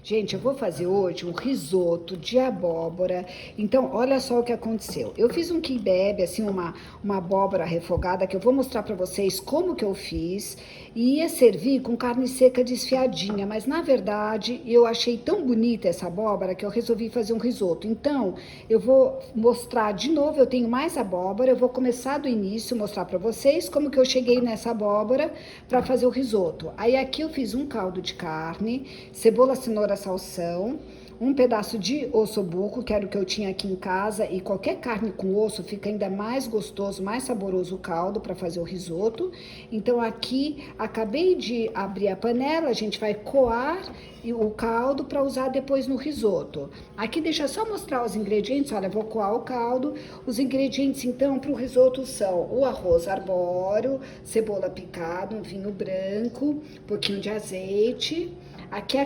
Gente, eu vou fazer hoje um risoto de abóbora. Então, olha só o que aconteceu. Eu fiz um quibe, assim, uma abóbora refogada, que eu vou mostrar pra vocês como que eu fiz. E ia servir com carne seca desfiadinha, mas na verdade eu achei tão bonita essa abóbora que eu resolvi fazer um risoto. Então, eu vou mostrar de novo, eu tenho mais abóbora, eu vou começar do início, mostrar pra vocês como que eu cheguei nessa abóbora pra fazer o risoto. Aí aqui eu fiz um caldo de carne, cebola, cenoura, salsão, um pedaço de ossobuco, que era o que eu tinha aqui em casa, e qualquer carne com osso fica ainda mais gostoso, mais saboroso o caldo para fazer o risoto. Então aqui acabei de abrir a panela, a gente vai coar o caldo para usar depois no risoto. Aqui deixa eu só mostrar os ingredientes, olha, vou coar o caldo. Os ingredientes então para o risoto são o arroz arbóreo, cebola picada, um vinho branco, um pouquinho de azeite. Aqui a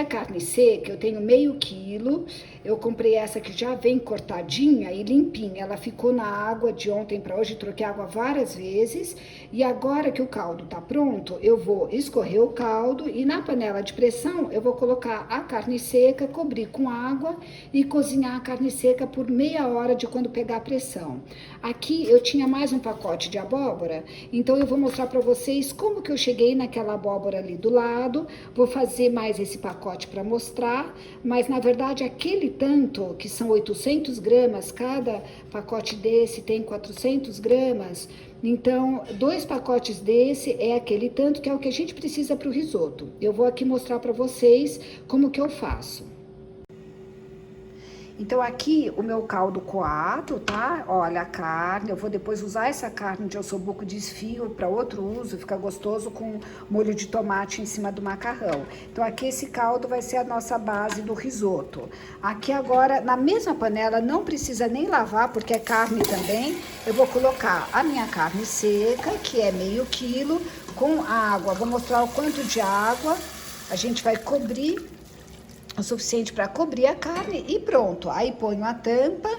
carne seca, eu tenho meio quilo. Eu comprei essa que já vem cortadinha e limpinha. Ela ficou na água de ontem para hoje, troquei água várias vezes. E agora que o caldo tá pronto, eu vou escorrer o caldo e na panela de pressão eu vou colocar a carne seca, cobrir com água e cozinhar a carne seca por meia hora de quando pegar a pressão. Aqui eu tinha mais um pacote de abóbora, então eu vou mostrar para vocês como que eu cheguei naquela abóbora ali do lado. Vou fazer mais esse pacote para mostrar, mas na verdade aquele tanto, que são 800 gramas, cada pacote desse tem 400 gramas, então 2 pacotes desse é aquele tanto que é o que a gente precisa para o risoto. Eu vou aqui mostrar para vocês como que eu faço. Então, aqui o meu caldo coado, tá? Olha a carne, eu vou depois usar essa carne de ossobuco desfio para outro uso, fica gostoso com molho de tomate em cima do macarrão. Então, aqui esse caldo vai ser a nossa base do risoto. Aqui agora, na mesma panela, não precisa nem lavar, porque é carne também, eu vou colocar a minha carne seca, que é meio quilo, com água. Vou mostrar o quanto de água a gente vai cobrir, o suficiente para cobrir a carne e pronto. Aí ponho a tampa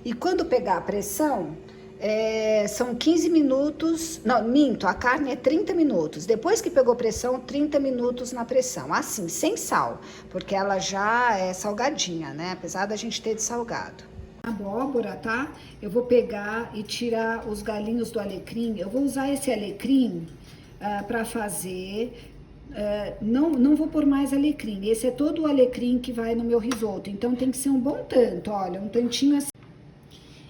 e quando pegar a pressão, são 15 minutos, não, minto, a carne é 30 minutos. Depois que pegou pressão, 30 minutos na pressão, assim, sem sal, porque ela já é salgadinha, né? Apesar da gente ter de salgado. A abóbora, tá? Eu vou pegar e tirar os galinhos do alecrim. Eu vou usar esse alecrim para fazer. Não vou pôr mais alecrim. Esse é todo o alecrim que vai no meu risoto. Então tem que ser um bom tanto, olha, um tantinho assim.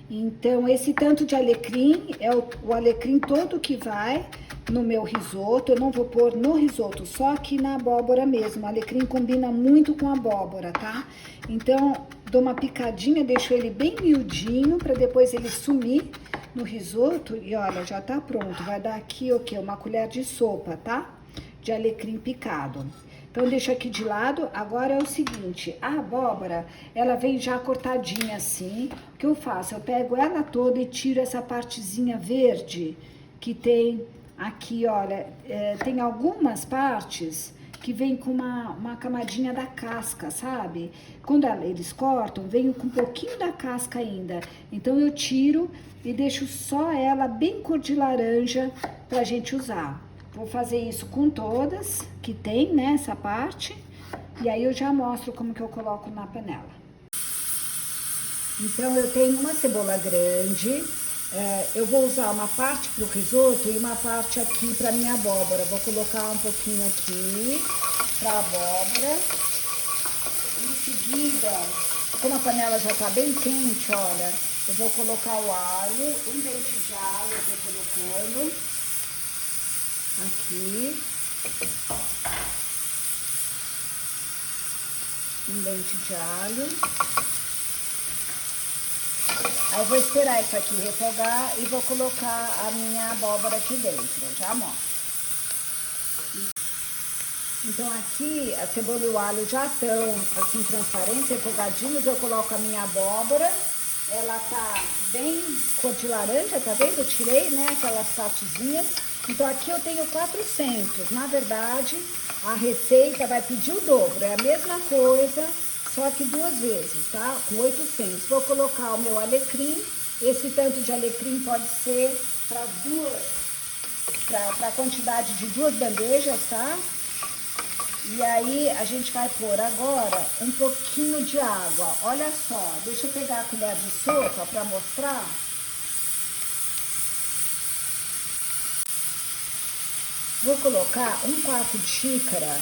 Então esse tanto de alecrim é o alecrim todo que vai no meu risoto. Eu não vou pôr no risoto, só aqui na abóbora mesmo. O alecrim combina muito com a abóbora, tá? Então dou uma picadinha, deixo ele bem miudinho para depois ele sumir no risoto. E olha, já tá pronto. Vai dar aqui o quê? Uma colher de sopa, tá? De alecrim picado. Então, deixo aqui de lado. Agora é o seguinte, a abóbora, ela vem já cortadinha assim. O que eu faço? Eu pego ela toda e tiro essa partezinha verde que tem aqui, olha. Tem algumas partes que vem com uma camadinha da casca, sabe? Quando eles cortam, vem com um pouquinho da casca ainda. Então, eu tiro e deixo só ela bem cor de laranja pra gente usar. Vou fazer isso com todas que tem, né, essa parte. E aí eu já mostro como que eu coloco na panela. Então eu tenho uma cebola grande. Eu vou usar uma parte pro risoto e uma parte aqui pra minha abóbora. Vou colocar um pouquinho aqui pra abóbora. Em seguida, como a panela já tá bem quente, olha, eu vou colocar o alho, um dente de alho eu vou colocando. Aqui, um dente de alho. Aí eu vou esperar isso aqui refogar e vou colocar a minha abóbora aqui dentro, já mostro. Então aqui a cebola e o alho já estão assim transparentes, refogadinhos. Eu coloco a minha abóbora, ela tá bem cor de laranja, tá vendo? Eu tirei, né, aquelas partezinhas. Então aqui eu tenho 400, na verdade a receita vai pedir o dobro, é a mesma coisa, só que 2 vezes, tá? Com 800. Vou colocar o meu alecrim, esse tanto de alecrim pode ser para a quantidade de 2 bandejas, tá? E aí a gente vai pôr agora um pouquinho de água. Olha só, deixa eu pegar a colher de sopa para mostrar. Vou colocar 1/4 de xícara,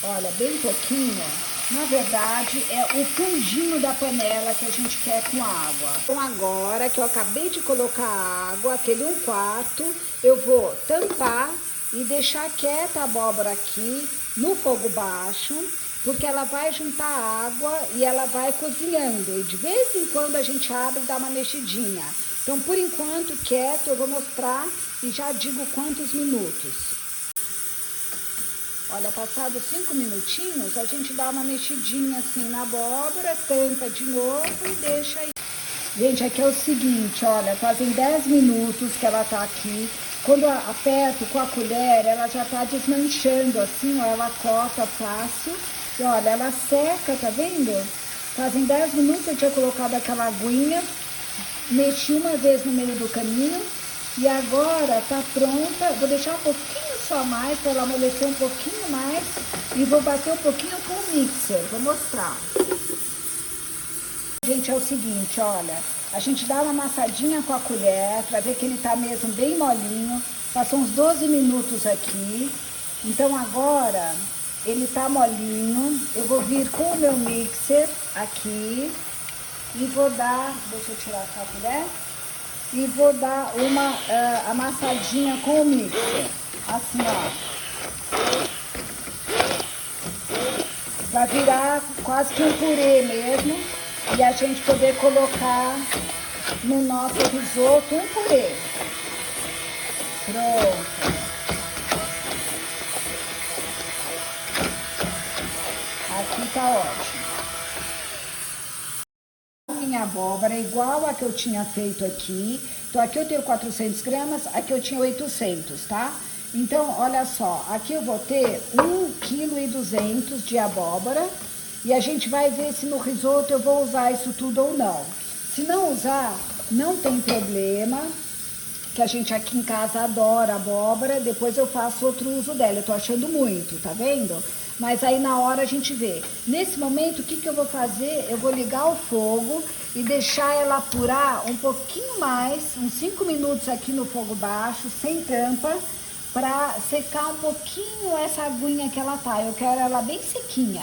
olha, bem pouquinho. Na verdade, é o fundinho da panela que a gente quer com água. Então agora que eu acabei de colocar a água, aquele 1/4, eu vou tampar e deixar quieta a abóbora aqui no fogo baixo, porque ela vai juntar água e ela vai cozinhando. E de vez em quando a gente abre e dá uma mexidinha. Então, por enquanto, quieto, eu vou mostrar e já digo quantos minutos. Olha, passados 5 minutinhos, a gente dá uma mexidinha assim na abóbora, tampa de novo e deixa aí. Gente, aqui é o seguinte, olha, fazem 10 minutos que ela tá aqui. Quando eu aperto com a colher, ela já tá desmanchando assim, ó, ela corta fácil. E olha, ela seca, tá vendo? Fazem 10 minutos eu tinha colocado aquela aguinha, mexi uma vez no meio do caminho e agora tá pronta. Vou deixar um pouquinho só mais para ela amolecer um pouquinho mais e vou bater um pouquinho com o mixer. Vou mostrar. Gente, é o seguinte, olha, a gente dá uma amassadinha com a colher para ver que ele tá mesmo bem molinho. Passou uns 12 minutos aqui. Então agora ele tá molinho. Eu vou vir com o meu mixer aqui e vou dar, deixa eu tirar a colher, e vou dar uma amassadinha com o mixer, assim, ó, pra virar quase que um purê mesmo, e a gente poder colocar no nosso risoto um purê. Pronto. Aqui tá ótimo. Minha abóbora é igual a que eu tinha feito aqui. Então, aqui eu tenho 400 gramas, aqui eu tinha 800, tá? Então, olha só, aqui eu vou ter 1,2 kg de abóbora e a gente vai ver se no risoto eu vou usar isso tudo ou não. Se não usar, não tem problema, que a gente aqui em casa adora abóbora, depois eu faço outro uso dela. Eu tô achando muito, tá vendo? Mas aí na hora a gente vê. Nesse momento, o que que eu vou fazer? Eu vou ligar o fogo e deixar ela apurar um pouquinho mais, uns 5 minutos aqui no fogo baixo, sem tampa, para secar um pouquinho essa aguinha que ela tá. Eu quero ela bem sequinha.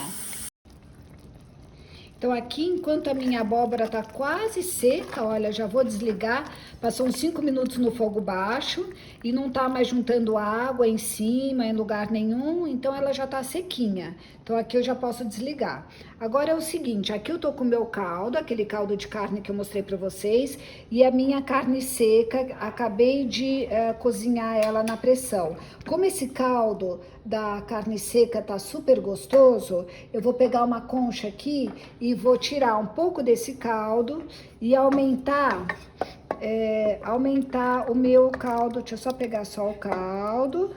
Então aqui, enquanto a minha abóbora tá quase seca, olha, já vou desligar. Passou uns 5 minutos no fogo baixo e não tá mais juntando água em cima, em lugar nenhum, então ela já tá sequinha. Então aqui eu já posso desligar. Agora é o seguinte, aqui eu tô com o meu caldo, aquele caldo de carne que eu mostrei pra vocês, e a minha carne seca, acabei de cozinhar ela na pressão. Como esse caldo da carne seca tá super gostoso, eu vou pegar uma concha aqui e vou tirar um pouco desse caldo e aumentar o meu caldo. Deixa eu só pegar só o caldo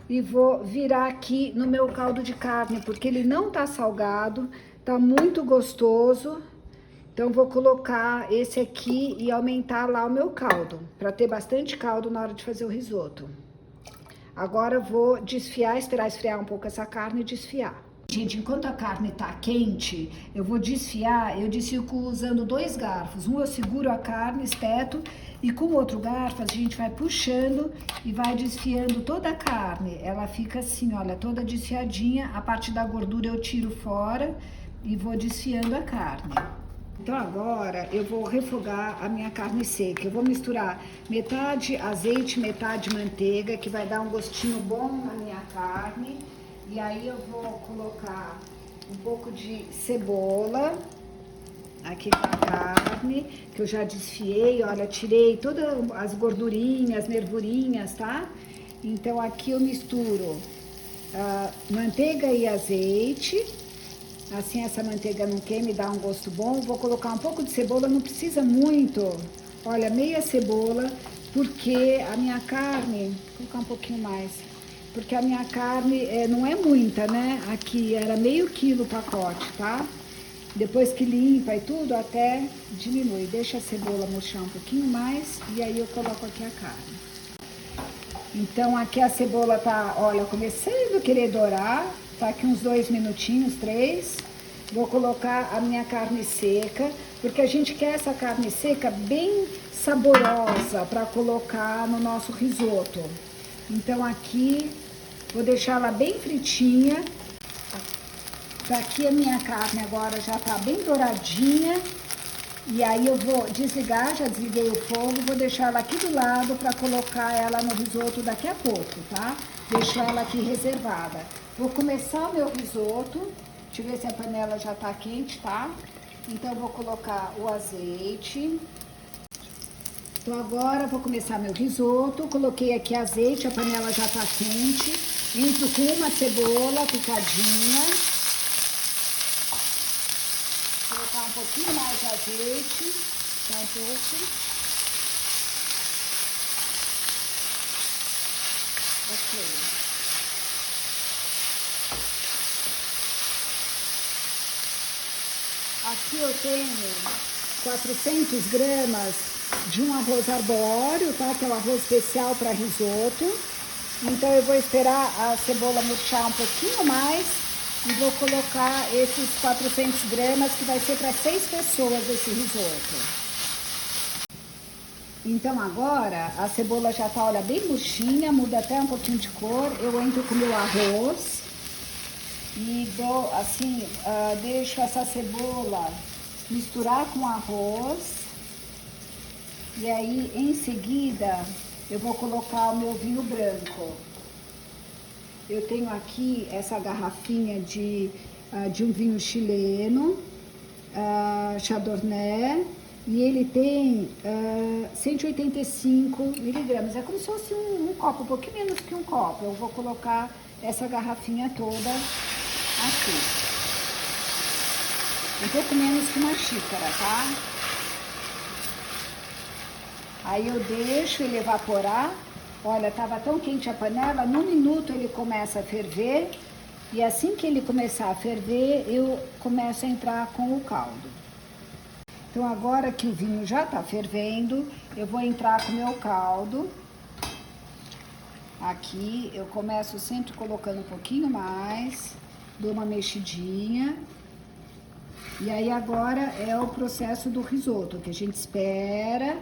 e vou virar aqui no meu caldo de carne, porque ele não tá salgado, tá muito gostoso. Então vou colocar esse aqui e aumentar lá o meu caldo, para ter bastante caldo na hora de fazer o risoto. Agora eu vou desfiar, esperar esfriar um pouco essa carne e desfiar. Gente, enquanto a carne tá quente, eu vou desfiar, eu desfio usando 2 garfos. Um eu seguro a carne, espeto, e com o outro garfo a gente vai puxando e vai desfiando toda a carne. Ela fica assim, olha, toda desfiadinha. A parte da gordura eu tiro fora e vou desfiando a carne. Então agora eu vou refogar a minha carne seca. Eu vou misturar metade azeite, metade manteiga, que vai dar um gostinho bom na minha carne. E aí eu vou colocar um pouco de cebola aqui com a carne, que eu já desfiei, olha, tirei todas as gordurinhas, nervurinhas, tá? Então aqui eu misturo manteiga e azeite. Assim essa manteiga não queima e dá um gosto bom. Vou colocar um pouco de cebola, não precisa muito. Olha, meia cebola, porque a minha carne... Vou colocar um pouquinho mais. Porque a minha carne não é muita, né? Aqui era meio quilo o pacote, tá? Depois que limpa e tudo, até diminui. Deixa a cebola murchar um pouquinho mais e aí eu coloco aqui a carne. Então aqui a cebola tá, olha, começando a querer dourar. tá aqui uns 2 minutinhos, 3. Vou colocar a minha carne seca, porque a gente quer essa carne seca bem saborosa para colocar no nosso risoto. Então aqui, vou deixar ela bem fritinha. Aqui a minha carne agora já tá bem douradinha. E aí eu vou desligar, já desliguei o fogo, vou deixar ela aqui do lado para colocar ela no risoto daqui a pouco, tá? Deixo ela aqui reservada. Vou começar o meu risoto. Deixa eu ver se a panela já tá quente, tá? Então, eu vou colocar o azeite. Então, agora, vou começar meu risoto. Coloquei aqui azeite, a panela já tá quente. Entro com uma cebola picadinha. Vou colocar um pouquinho mais de azeite. Só um pouco. Ok. Aqui eu tenho 400 gramas de um arroz arbóreo, tá? Que é um arroz especial para risoto. Então eu vou esperar a cebola murchar um pouquinho mais e vou colocar esses 400 gramas, que vai ser para 6 pessoas esse risoto. Então agora a cebola já tá, olha, bem murchinha, muda até um pouquinho de cor. Eu entro com o meu arroz. E dou assim, deixo essa cebola misturar com arroz. E aí, em seguida, eu vou colocar o meu vinho branco. Eu tenho aqui essa garrafinha de um vinho chileno, Chardonnay, e ele tem 185 miligramas. É como se fosse um copo, um pouquinho menos que um copo. Eu vou colocar essa garrafinha toda aqui. Um pouco menos que uma xícara, tá? Aí eu deixo ele evaporar. Olha, tava tão quente a panela, num minuto ele começa a ferver. E assim que ele começar a ferver, eu começo a entrar com o caldo. Então agora que o vinho já tá fervendo, eu vou entrar com o meu caldo. Aqui eu começo sempre colocando um pouquinho mais. Dou uma mexidinha. E aí agora é o processo do risoto, que a gente espera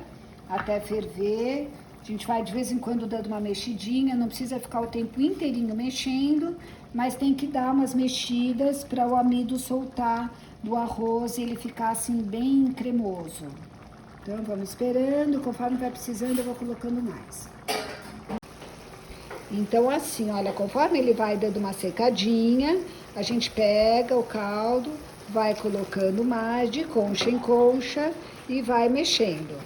até ferver. A gente vai de vez em quando dando uma mexidinha, não precisa ficar o tempo inteirinho mexendo, mas tem que dar umas mexidas para o amido soltar do arroz e ele ficar assim bem cremoso. Então vamos esperando, conforme vai precisando eu vou colocando mais. Então assim, olha, conforme ele vai dando uma secadinha, a gente pega o caldo, vai colocando mais de concha em concha e vai mexendo.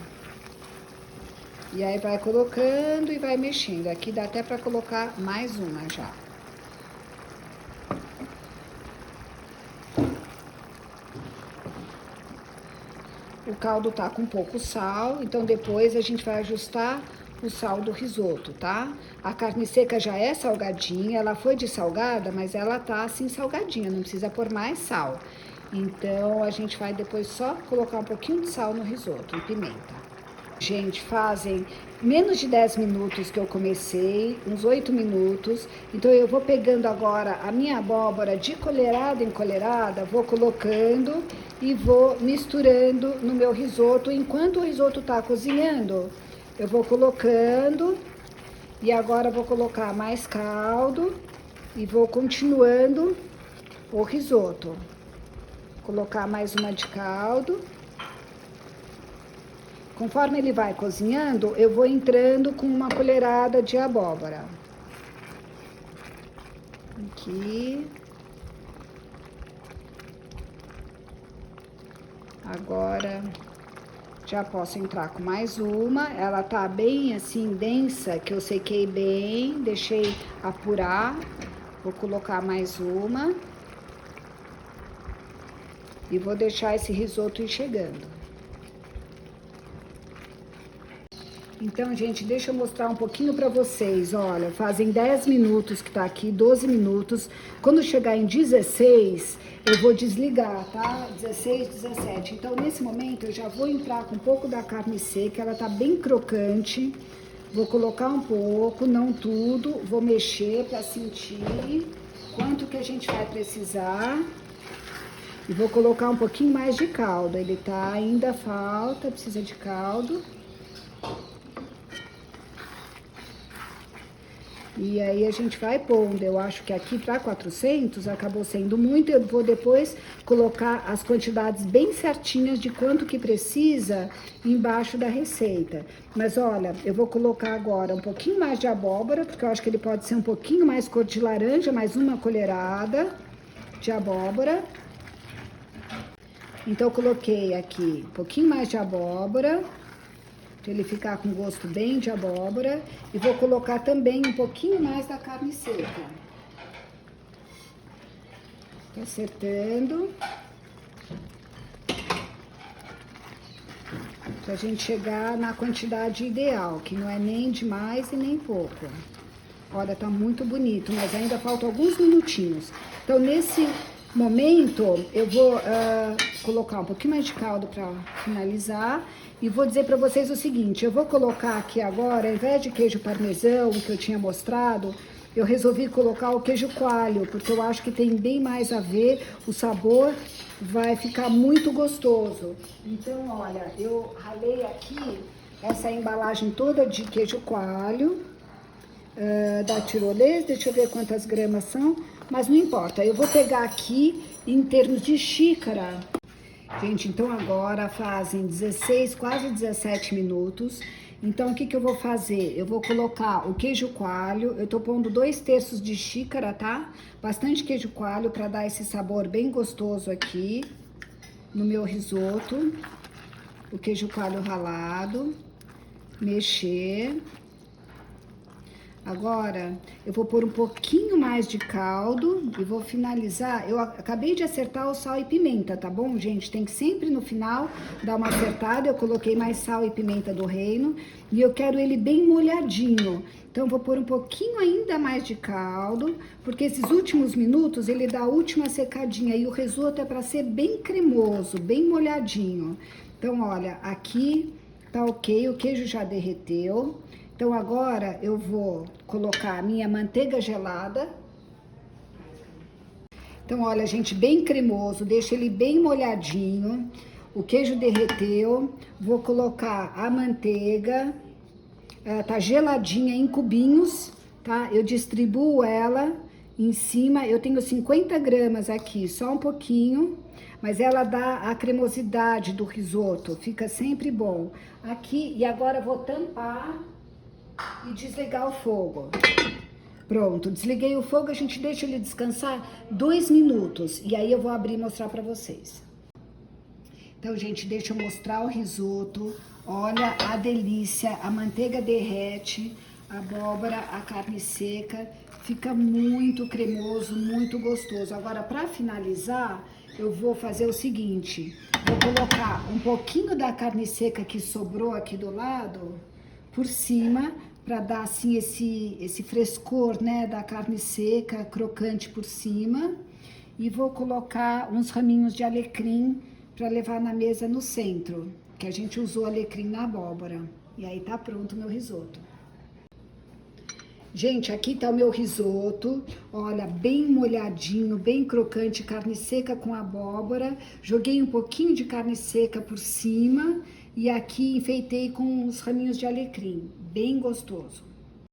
E aí vai colocando e vai mexendo. Aqui dá até para colocar mais uma já. O caldo tá com pouco sal, então depois a gente vai ajustar o sal do risoto, tá? A carne seca já é salgadinha, ela foi de salgada, mas ela tá assim salgadinha, não precisa pôr mais sal. Então a gente vai depois só colocar um pouquinho de sal no risoto e pimenta. Gente, fazem menos de 10 minutos que eu comecei, uns 8 minutos. Então eu vou pegando agora a minha abóbora de colherada em colherada, vou colocando e vou misturando no meu risoto. Enquanto o risoto tá cozinhando, eu vou colocando e agora vou colocar mais caldo e vou continuando o risoto. Colocar mais uma de caldo. Conforme ele vai cozinhando, eu vou entrando com uma colherada de abóbora. Aqui. Agora, já posso entrar com mais uma. Ela tá bem assim, densa, que eu sequei bem, deixei apurar. Vou colocar mais uma. E vou deixar esse risoto ir chegando. Então, gente, deixa eu mostrar um pouquinho pra vocês. Olha, fazem 10 minutos que tá aqui, 12 minutos. Quando chegar em 16, eu vou desligar, tá? 16, 17. Então, nesse momento, eu já vou entrar com um pouco da carne seca. Ela tá bem crocante. Vou colocar um pouco, não tudo. Vou mexer pra sentir. quanto que a gente vai precisar. E vou colocar um pouquinho mais de caldo. Ele tá, ainda falta, precisa de caldo. E aí a gente vai pondo. Eu acho que aqui para 400 acabou sendo muito. Eu vou depois colocar as quantidades bem certinhas de quanto que precisa embaixo da receita. Mas olha, eu vou colocar agora um pouquinho mais de abóbora, porque eu acho que ele pode ser um pouquinho mais cor de laranja, mais uma colherada de abóbora. Então eu coloquei aqui um pouquinho mais de abóbora, para ele ficar com gosto bem de abóbora. E vou colocar também um pouquinho mais da carne seca. Tô acertando. Pra gente chegar na quantidade ideal, que não é nem de mais e nem pouco. Olha, tá muito bonito, mas ainda faltam alguns minutinhos. Então, nesse momento, eu vou colocar um pouquinho mais de caldo para finalizar. E vou dizer para vocês o seguinte, eu vou colocar aqui agora, ao invés de queijo parmesão, que eu tinha mostrado, eu resolvi colocar o queijo coalho, porque eu acho que tem bem mais a ver, o sabor vai ficar muito gostoso. Então, olha, eu ralei aqui essa embalagem toda de queijo coalho, da tirolesa, deixa eu ver quantas gramas são, mas não importa, eu vou pegar aqui em termos de xícara. Gente, então agora fazem 16, quase 17 minutos. Então, o que que eu vou fazer? Eu vou colocar o queijo coalho, eu tô pondo 2/3 de xícara, tá? Bastante queijo coalho para dar esse sabor bem gostoso aqui no meu risoto. O queijo coalho ralado, mexer. Agora, eu vou pôr um pouquinho mais de caldo e vou finalizar. Eu acabei de acertar o sal e pimenta, tá bom, gente? Tem que sempre no final dar uma acertada. Eu coloquei mais sal e pimenta do reino e eu quero ele bem molhadinho. Então, eu vou pôr um pouquinho ainda mais de caldo, porque esses últimos minutos ele dá a última secadinha e o risoto é para ser bem cremoso, bem molhadinho. Então, olha, aqui tá ok, o queijo já derreteu. Então, agora eu vou colocar a minha manteiga gelada. Então, olha, gente, bem cremoso, deixa ele bem molhadinho. O queijo derreteu, vou colocar a manteiga, tá geladinha em cubinhos, tá? Eu distribuo ela em cima, eu tenho 50 gramas aqui, só um pouquinho, mas ela dá a cremosidade do risoto, fica sempre bom. Aqui, e agora eu vou tampar e desligar o fogo. Pronto, desliguei o fogo, a gente deixa ele descansar 2 minutos. E aí eu vou abrir e mostrar pra vocês. Então, gente, deixa eu mostrar o risoto. Olha a delícia, a manteiga derrete, a abóbora, a carne seca. Fica muito cremoso, muito gostoso. Agora, pra finalizar, eu vou fazer o seguinte. Vou colocar um pouquinho da carne seca que sobrou aqui do lado por cima, para dar assim esse frescor, né, da carne seca, crocante por cima. E vou colocar uns raminhos de alecrim para levar na mesa no centro, que a gente usou alecrim na abóbora. E aí tá pronto o meu risoto. Gente, aqui tá o meu risoto, olha, bem molhadinho, bem crocante, carne seca com abóbora. Joguei um pouquinho de carne seca por cima e aqui enfeitei com os raminhos de alecrim, bem gostoso.